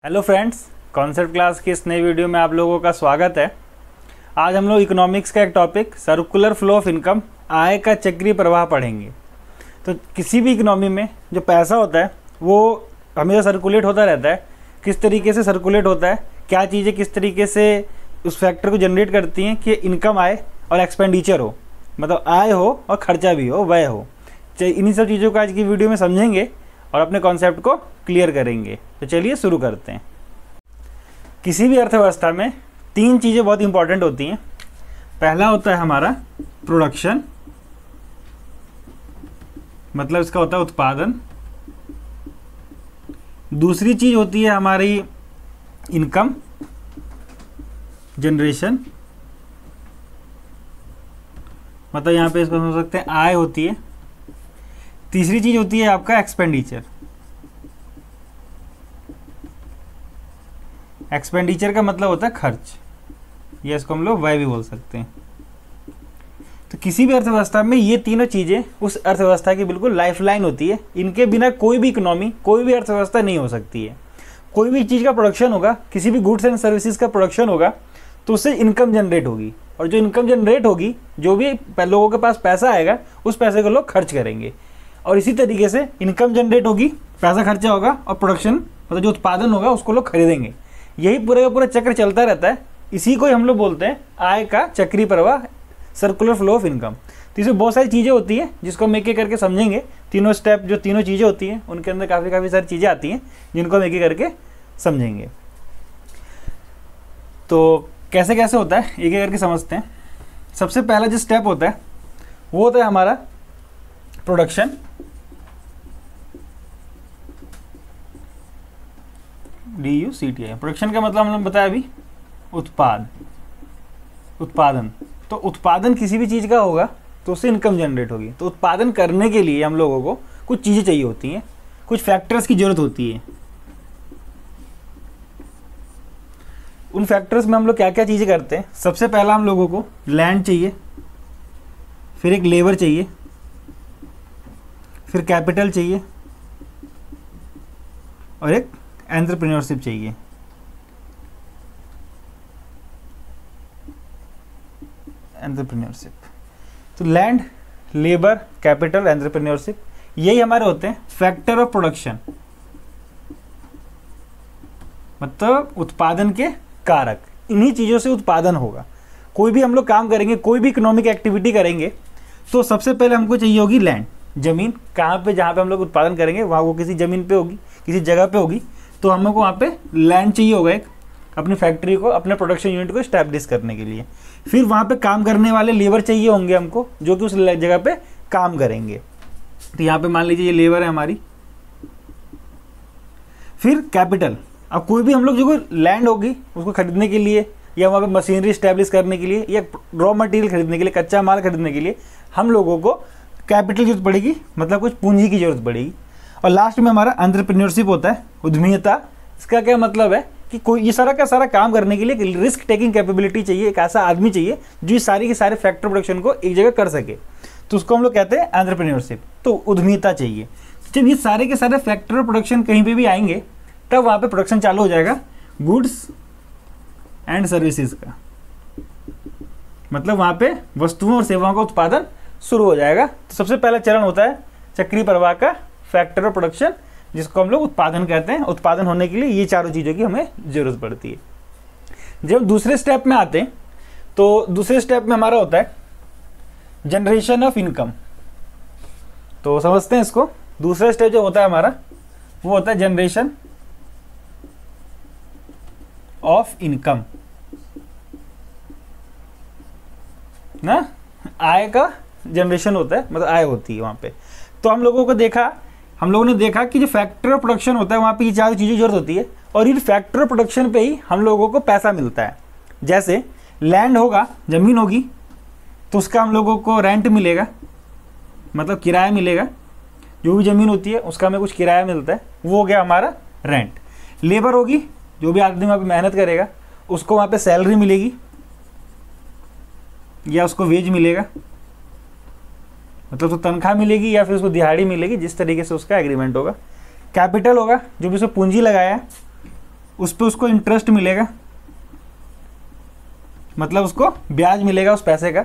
Hello friends, concept class की इस नई वीडियो में आप लोगों का स्वागत है। आज हम लोग इकोनॉमिक्स का एक topic circular flow of income, आय का चक्रीय प्रवाह पढ़ेंगे। तो किसी भी इकोनॉमी में जो पैसा होता है वो हमेशा सर्कुलेट होता रहता है। किस तरीके से सर्कुलेट होता है, क्या चीज़ें किस तरीके से उस फैक्टर को जनरेट करती हैं कि इनकम आए और एक्सपेंडिचर हो, मतलब आय हो और खर्चा भी हो, व्यय हो। इन्हीं सब चीज़ों को आज की वीडियो में समझेंगे और अपने कॉन्सेप्ट को क्लियर करेंगे। तो चलिए शुरू करते हैं। किसी भी अर्थव्यवस्था में तीन चीज़ें बहुत इंपॉर्टेंट होती हैं। पहला होता है हमारा प्रोडक्शन, मतलब इसका होता है उत्पादन। दूसरी चीज़ होती है हमारी इनकम जनरेशन, मतलब यहाँ पे इसको समझ सकते हैं आय होती है। तीसरी चीज़ होती है आपका एक्सपेंडिचर। एक्सपेंडिचर का मतलब होता है खर्च, या इसको हम लोग व्यय भी बोल सकते हैं। तो किसी भी अर्थव्यवस्था में ये तीनों चीज़ें उस अर्थव्यवस्था की बिल्कुल लाइफलाइन होती है। इनके बिना कोई भी इकोनॉमी, कोई भी अर्थव्यवस्था नहीं हो सकती है। कोई भी चीज़ का प्रोडक्शन होगा, किसी भी गुड्स एंड सर्विसेज का प्रोडक्शन होगा तो उससे इनकम जनरेट होगी, और जो इनकम जनरेट होगी, जो भी लोगों के पास पैसा आएगा उस पैसे को लोग खर्च करेंगे। और इसी तरीके से इनकम जनरेट होगी, पैसा खर्चा होगा, और प्रोडक्शन मतलब जो उत्पादन होगा उसको लोग खरीदेंगे। यही पूरा का पूरा चक्र चलता रहता है। इसी को हम लोग बोलते हैं आय का चक्रीय प्रवाह, सर्कुलर फ्लो ऑफ इनकम। तो इसमें बहुत सारी चीज़ें होती हैं जिसको हम एक एक करके समझेंगे। तीनों स्टेप, जो तीनों चीज़ें होती हैं उनके अंदर काफ़ी सारी चीज़ें आती हैं जिनको हम एक एक करके समझेंगे। तो कैसे कैसे होता है एक एक करके समझते हैं। सबसे पहला जो स्टेप होता है वो होता है हमारा प्रोडक्शन। DUCTI। प्रोडक्शन का मतलब हमने बताया अभी उत्पादन। तो उत्पादन किसी भी चीज़ का होगा तो उससे इनकम जनरेट होगी। तो उत्पादन करने के लिए हम लोगों को कुछ चीज़ें चाहिए होती हैं, कुछ फैक्टर्स की ज़रूरत होती है। उन फैक्टर्स में हम लोग क्या क्या चीज़ें करते हैं। सबसे पहला हम लोगों को लैंड चाहिए, फिर एक लेबर चाहिए, फिर कैपिटल चाहिए, और एक एंटरप्रेन्योरशिप चाहिए। एंटरप्रेन्योरशिप, तो लैंड, लेबर, कैपिटल, एंटरप्रेन्योरशिप, यही हमारे होते हैं फैक्टर ऑफ प्रोडक्शन, मतलब उत्पादन के कारक। इन्हीं चीज़ों से उत्पादन होगा। कोई भी हम लोग काम करेंगे, कोई भी इकोनॉमिक एक्टिविटी करेंगे तो सबसे पहले हमको चाहिए होगी लैंड, ज़मीन। कहाँ पे, जहाँ पे हम लोग उत्पादन करेंगे वहाँ वो किसी ज़मीन पे होगी, किसी जगह पे होगी, तो हम लोग को वहाँ पे लैंड चाहिए होगा एक, अपनी फैक्ट्री को, अपने प्रोडक्शन यूनिट को इस्टेब्लिश करने के लिए। फिर वहाँ पे काम करने वाले लेबर चाहिए होंगे हमको, जो कि उस जगह पे काम करेंगे। तो यहाँ पे मान लीजिए ये लेबर है हमारी। फिर कैपिटल। अब कोई भी हम लोग जो लैंड होगी उसको खरीदने के लिए, या वहाँ पे मशीनरी इस्टेब्लिश करने के लिए, या रॉ मटेरियल खरीदने के लिए, कच्चा माल खरीदने के लिए हम लोगों को कैपिटल की जरूरत पड़ेगी, मतलब कुछ पूंजी की जरूरत पड़ेगी। और लास्ट में हमारा एंटरप्रेन्योरशिप होता है, उद्यमिता। इसका क्या मतलब है कि कोई ये सारा का सारा काम करने के लिए रिस्क टेकिंग कैपेबिलिटी चाहिए, एक ऐसा आदमी चाहिए जो ये सारी के सारे फैक्टर प्रोडक्शन को एक जगह कर सके, तो उसको हम लोग कहते हैं एंटरप्रेन्योरशिप। तो उद्यमिता चाहिए। जब ये सारे के सारे फैक्टर प्रोडक्शन कहीं पे भी आएंगे तब वहाँ पे प्रोडक्शन चालू हो जाएगा गुड्स एंड सर्विसेज का, मतलब वहाँ पे वस्तुओं और सेवाओं का उत्पादन शुरू हो जाएगा। तो सबसे पहला चरण होता है चक्रीय प्रवाह का, फैक्टर ऑफ प्रोडक्शन, जिसको हम लोग उत्पादन कहते हैं। उत्पादन होने के लिए ये चारों चीज़ों की हमें ज़रूरत पड़ती है। जब दूसरे स्टेप में आते हैं तो दूसरे स्टेप में हमारा होता है जनरेशन ऑफ इनकम। तो समझते हैं इसको। दूसरा स्टेप जो होता है हमारा वो होता है जनरेशन ऑफ इनकम ना, आय का जनरेशन होता है, मतलब आय होती है वहाँ पे। तो हम लोगों ने देखा कि जो फैक्टर ऑफ प्रोडक्शन होता है वहाँ पे ये चारों चीज़ें जरूरत होती है, और इन फैक्टर ऑफ प्रोडक्शन पे ही हम लोगों को पैसा मिलता है। जैसे लैंड होगा, ज़मीन होगी, तो उसका हम लोगों को रेंट मिलेगा, मतलब किराया मिलेगा। जो भी ज़मीन होती है उसका हमें कुछ किराया मिलता है, वो हो गया हमारा रेंट। लेबर होगी, जो भी आदमी वहाँ पे मेहनत करेगा उसको वहाँ पे सैलरी मिलेगी या उसको वेज मिलेगा, मतलब उसको तनख्वाह मिलेगी या फिर उसको दिहाड़ी मिलेगी, जिस तरीके से उसका एग्रीमेंट होगा। कैपिटल होगा, जो भी उसको पूंजी लगाया उस पर उसको इंटरेस्ट मिलेगा, मतलब उसको ब्याज मिलेगा उस पैसे का।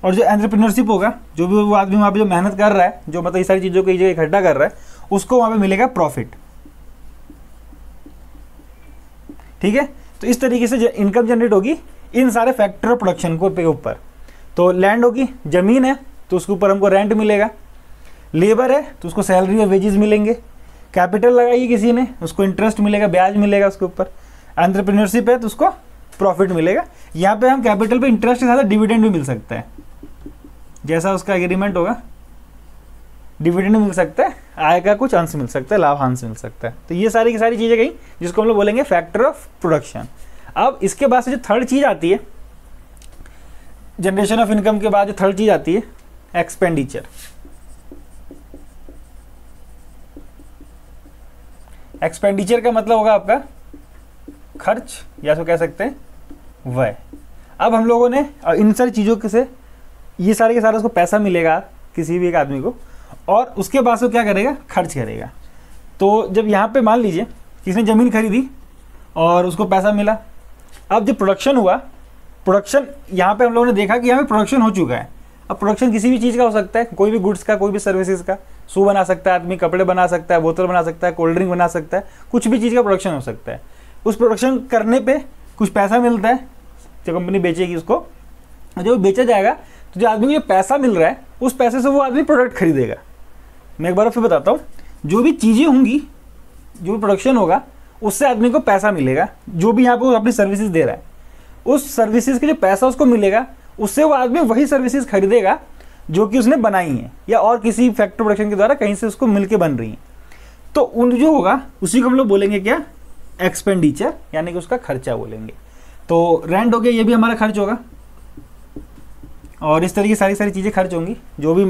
और जो एंटरप्रेन्योरशिप होगा, जो भी वो आदमी वहाँ पे जो मेहनत कर रहा है, जो मतलब ये सारी चीज़ों को एक जगह इकट्ठा कर रहा है, उसको वहाँ पे मिलेगा प्रॉफिट। ठीक है, तो इस तरीके से इनकम जनरेट होगी इन सारे फैक्टर ऑफ प्रोडक्शन को पे ऊपर। तो लैंड होगी, ज़मीन है तो उसके ऊपर हमको रेंट मिलेगा, लेबर है तो उसको सैलरी और वेजेस मिलेंगे, कैपिटल लगाई किसी ने उसको इंटरेस्ट मिलेगा, ब्याज मिलेगा उसके ऊपर, एंटरप्रेन्योरशिप है तो उसको प्रॉफिट मिलेगा। यहाँ पे हम कैपिटल पे इंटरेस्ट के साथ डिविडेंड भी मिल सकता है, जैसा उसका एग्रीमेंट होगा डिविडेंड मिल सकता है, आय का कुछ अंश मिल सकता है, लाभांश मिल सकता है। तो ये सारी की सारी चीज़ें गई जिसको हम लोग बोलेंगे फैक्टर ऑफ प्रोडक्शन। अब इसके बाद से जो थर्ड चीज़ आती है, जनरेशन ऑफ इनकम के बाद जो थर्ड चीज़ आती है एक्सपेंडिचर। एक्सपेंडिचर का मतलब होगा आपका खर्च, या तो कह सकते हैं व्यय। अब हम लोगों ने इन सारी चीज़ों के से ये सारे के सारे उसको पैसा मिलेगा किसी भी एक आदमी को, और उसके बाद वो क्या करेगा, खर्च करेगा। तो जब यहाँ पे मान लीजिए किसी ने ज़मीन खरीदी और उसको पैसा मिला, अब जब प्रोडक्शन हुआ, प्रोडक्शन यहाँ पे हम लोगों ने देखा कि यहाँ पे प्रोडक्शन हो चुका है। अब प्रोडक्शन किसी भी चीज़ का हो सकता है, कोई भी गुड्स का, कोई भी सर्विसेज का, शू बना सकता है आदमी, कपड़े बना सकता है, बोतल बना सकता है, कोल्ड ड्रिंक बना सकता है, कुछ भी चीज़ का प्रोडक्शन हो सकता है। उस प्रोडक्शन करने पे कुछ पैसा मिलता है, जो कंपनी बेचेगी उसको, और जब बेचा जाएगा तो जो आदमी को जो पैसा मिल रहा है उस पैसे से वो आदमी प्रोडक्ट खरीदेगा। मैं एक बार फिर बताता हूँ, जो भी चीज़ें होंगी, जो भी प्रोडक्शन होगा, उससे आदमी को पैसा मिलेगा। जो भी यहाँ पे वो अपनी सर्विसेज दे रहा है, उस सर्विसेज के जो पैसा उसको मिलेगा, उससे वो आदमी वही सर्विसेज खरीदेगा जो कि उसने बनाई है, या और किसी फैक्ट्री प्रोडक्शन के द्वारा कहीं से उसको मिलके बन रही है। तो उन जो होगा उसी को हम लोग बोलेंगे क्या, एक्सपेंडिचर, यानी कि उसका खर्चा बोलेंगे। तो रेंट हो गया, ये भी हमारा खर्च होगा, और इस तरह की सारी सारी चीज़ें खर्च होंगी। जो भी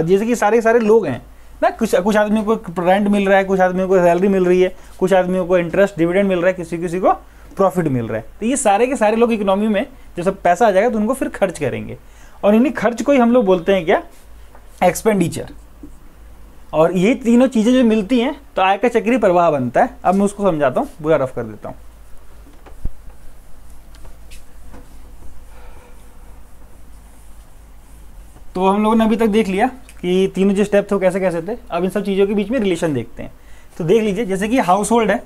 जैसे कि सारे लोग हैं ना, कुछ आदमियों को रेंट मिल रहा है, कुछ आदमियों को सैलरी मिल रही है, कुछ आदमियों को इंटरेस्ट डिविडेंड मिल रहा है, किसी को प्रॉफिट मिल रहा है। तो ये सारे के सारे लोग इकोनॉमी में जब सब पैसा आ जाएगा तो उनको फिर खर्च करेंगे, और इन्हीं खर्च को ही हम लोग बोलते हैं क्या, एक्सपेंडिचर। और ये तीनों चीज़ें जो मिलती हैं तो आय का चक्रीय प्रवाह बनता है। अब मैं उसको समझाता हूँ, पूरा रफ कर देता हूँ। तो हम लोगों ने अभी तक देख लिया कि तीनों जो स्टेप थे वो कैसे कैसे थे। अब इन सब चीज़ों के बीच में रिलेशन देखते हैं। तो देख लीजिए, जैसे कि हाउस होल्ड है,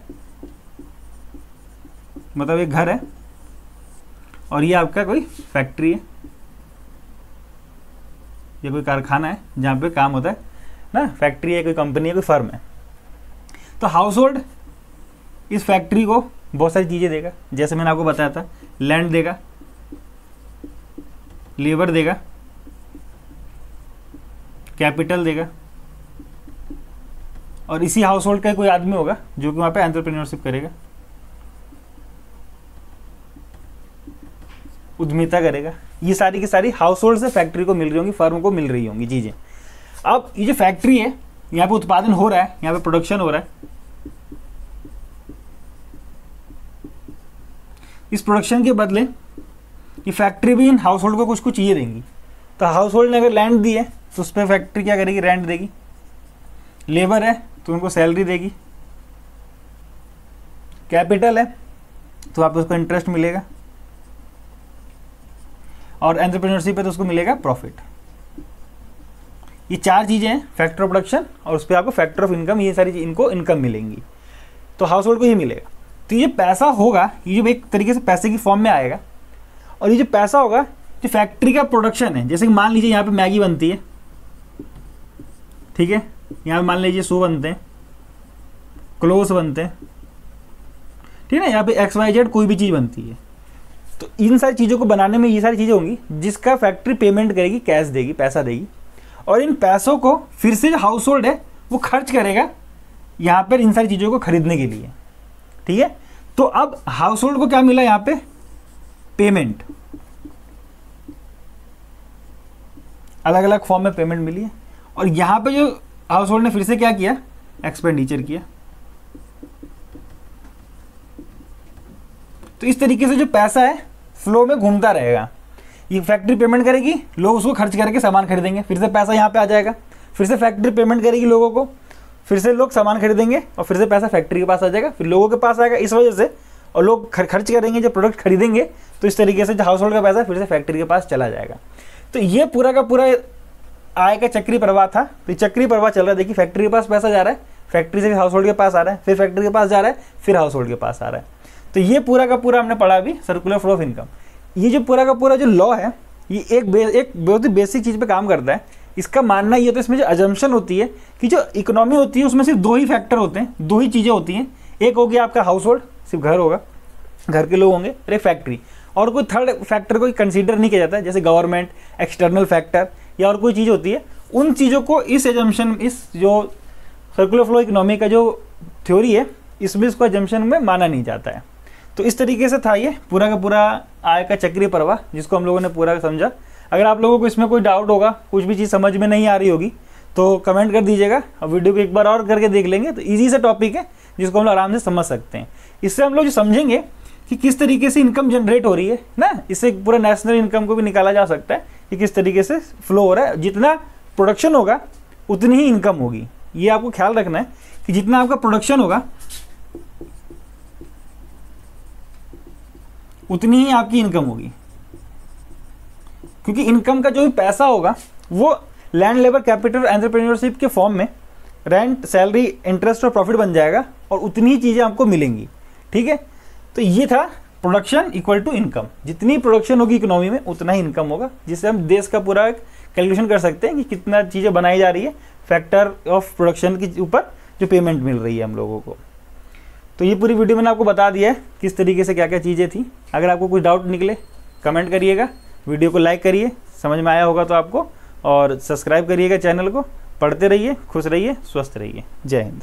मतलब एक घर है, और ये आपका कोई फैक्ट्री है, ये कोई कारखाना है जहाँ पे काम होता है ना, फैक्ट्री है, कोई कंपनी है, कोई फर्म है। तो हाउस होल्ड इस फैक्ट्री को बहुत सारी चीज़ें देगा, जैसे मैंने आपको बताया था, लैंड देगा, लेबर देगा, कैपिटल देगा, और इसी हाउस होल्ड का कोई आदमी होगा जो कि वहाँ पे एंटरप्रेन्योरशिप करेगा, उद्यमिता करेगा। ये सारी की सारी हाउस होल्ड से फैक्ट्री को मिल रही होंगी, फर्म को मिल रही होंगी चीज़ें। अब ये जो फैक्ट्री है, यहाँ पे उत्पादन हो रहा है, यहाँ पे प्रोडक्शन हो रहा है। इस प्रोडक्शन के बदले ये फैक्ट्री भी इन हाउस होल्ड को कुछ कुछ चीज़ें देंगी। तो हाउस होल्ड ने अगर लैंड दी है तो उस पर फैक्ट्री क्या करेगी, रेंट देगी। लेबर है तो उनको सैलरी देगी। कैपिटल है तो आप उसको इंटरेस्ट मिलेगा, और एंटरप्रेन्योरशिप है तो उसको मिलेगा प्रॉफिट। ये चार चीज़ें हैं, फैक्टर ऑफ प्रोडक्शन, और उस पर आपको फैक्टर ऑफ इनकम, ये सारी इनको इनकम मिलेंगी। तो हाउस होल्ड को ये मिलेगा। तो ये पैसा होगा, ये जो एक तरीके से पैसे की फॉर्म में आएगा, और ये जो पैसा होगा जो फैक्ट्री का प्रोडक्शन है, जैसे कि मान लीजिए यहाँ पे मैगी बनती है, ठीक है, यहाँ पे मान लीजिए शू बनते हैं, क्लोथ्स बनते हैं, ठीक है, यहाँ पे XYZ कोई भी चीज़ बनती है। तो इन सारी चीज़ों को बनाने में ये सारी चीज़ें होंगी जिसका फैक्ट्री पेमेंट करेगी, कैश देगी, पैसा देगी, और इन पैसों को फिर से जो हाउस होल्ड है वो खर्च करेगा यहाँ पर इन सारी चीज़ों को खरीदने के लिए, ठीक है। तो अब हाउस होल्ड को क्या मिला यहाँ पे, पेमेंट, अलग अलग फॉर्म में पेमेंट मिली है। और यहाँ पे जो हाउस होल्ड ने फिर से क्या किया, एक्सपेंडिचर किया। तो इस तरीके से जो पैसा है फ्लो में घूमता रहेगा। ये फैक्ट्री पेमेंट करेगी, लोग उसको खर्च करके सामान खरीदेंगे, फिर से पैसा यहाँ पे आ जाएगा, फिर से फैक्ट्री पेमेंट करेगी लोगों को, फिर से लोग सामान खरीदेंगे और फिर से पैसा फैक्ट्री के पास आ जाएगा, फिर लोगों के पास आएगा इस वजह से, और लोग खर्च करेंगे, जब प्रोडक्ट खरीदेंगे तो इस तरीके से जो हाउस होल्ड का पैसा फिर से फैक्ट्री के पास चला जाएगा। तो ये पूरा का पूरा आय का चक्री प्रवाह था। तो चक्री प्रवाह चल रहा है, देखिए फैक्ट्री के पास पैसा जा रहा है, फैक्ट्री से फिर हाउस होल्ड के पास आ रहा है, फिर फैक्ट्री के पास जा रहा है, फिर हाउस होल्ड के पास आ रहा है। तो ये पूरा का पूरा हमने पढ़ा अभी सर्कुलर फ्लो ऑफ इनकम। ये जो पूरा का पूरा जो लॉ है ये एक बहुत ही बेसिक चीज़ पे काम करता है। इसका मानना ये होता है, इसमें जो अजम्पशन होती है कि जो इकोनॉमी होती है उसमें सिर्फ दो ही फैक्टर होते हैं, दो ही चीज़ें होती हैं। एक हो गया आपका हाउस होल्ड, सिर्फ घर होगा, घर के लोग होंगे, और एक फैक्ट्री, और कोई थर्ड फैक्टर को कंसीडर नहीं किया जाता है, जैसे गवर्नमेंट, एक्सटर्नल फैक्टर या और कोई चीज़ होती है। उन चीज़ों को इस एजम्पशन, इस जो सर्कुलर फ्लो इकोनॉमी का जो थ्योरी है इसमें इसको एजम्पशन में माना नहीं जाता है। तो इस तरीके से था ये पूरा का पूरा आय का चक्रीय प्रवाह, जिसको हम लोगों ने पूरा समझा। अगर आप लोगों को इसमें कोई डाउट होगा, कुछ भी चीज़ समझ में नहीं आ रही होगी तो कमेंट कर दीजिएगा, और वीडियो को एक बार और करके देख लेंगे। तो ईजी सा टॉपिक है जिसको हम लोग आराम से समझ सकते हैं। इससे हम लोग जो समझेंगे कि किस तरीके से इनकम जनरेट हो रही है ना, इससे पूरा नेशनल इनकम को भी निकाला जा सकता है कि किस तरीके से फ्लो हो रहा है। जितना प्रोडक्शन होगा उतनी ही इनकम होगी, ये आपको ख्याल रखना है कि जितना आपका प्रोडक्शन होगा उतनी ही आपकी इनकम होगी, क्योंकि इनकम का जो भी पैसा होगा वो लैंड, लेबर, कैपिटल, एंटरप्रेन्योरशिप के फॉर्म में रेंट, सैलरी, इंटरेस्ट और प्रॉफिट बन जाएगा, और उतनी ही चीज़ें आपको मिलेंगी। ठीक है, तो ये था प्रोडक्शन इक्वल टू इनकम। जितनी प्रोडक्शन होगी इकोनॉमी में उतना ही इनकम होगा, जिससे हम देश का पूरा कैलकुलेशन कर सकते हैं कि कितना चीज़ें बनाई जा रही है फैक्टर ऑफ प्रोडक्शन के ऊपर जो पेमेंट मिल रही है हम लोगों को। तो ये पूरी वीडियो मैंने आपको बता दिया है किस तरीके से क्या क्या चीज़ें थी। अगर आपको कुछ डाउट निकले कमेंट करिएगा, वीडियो को लाइक करिए, समझ में आया होगा तो आपको, और सब्सक्राइब करिएगा चैनल को। पढ़ते रहिए, खुश रहिए, स्वस्थ रहिए। जय हिंद।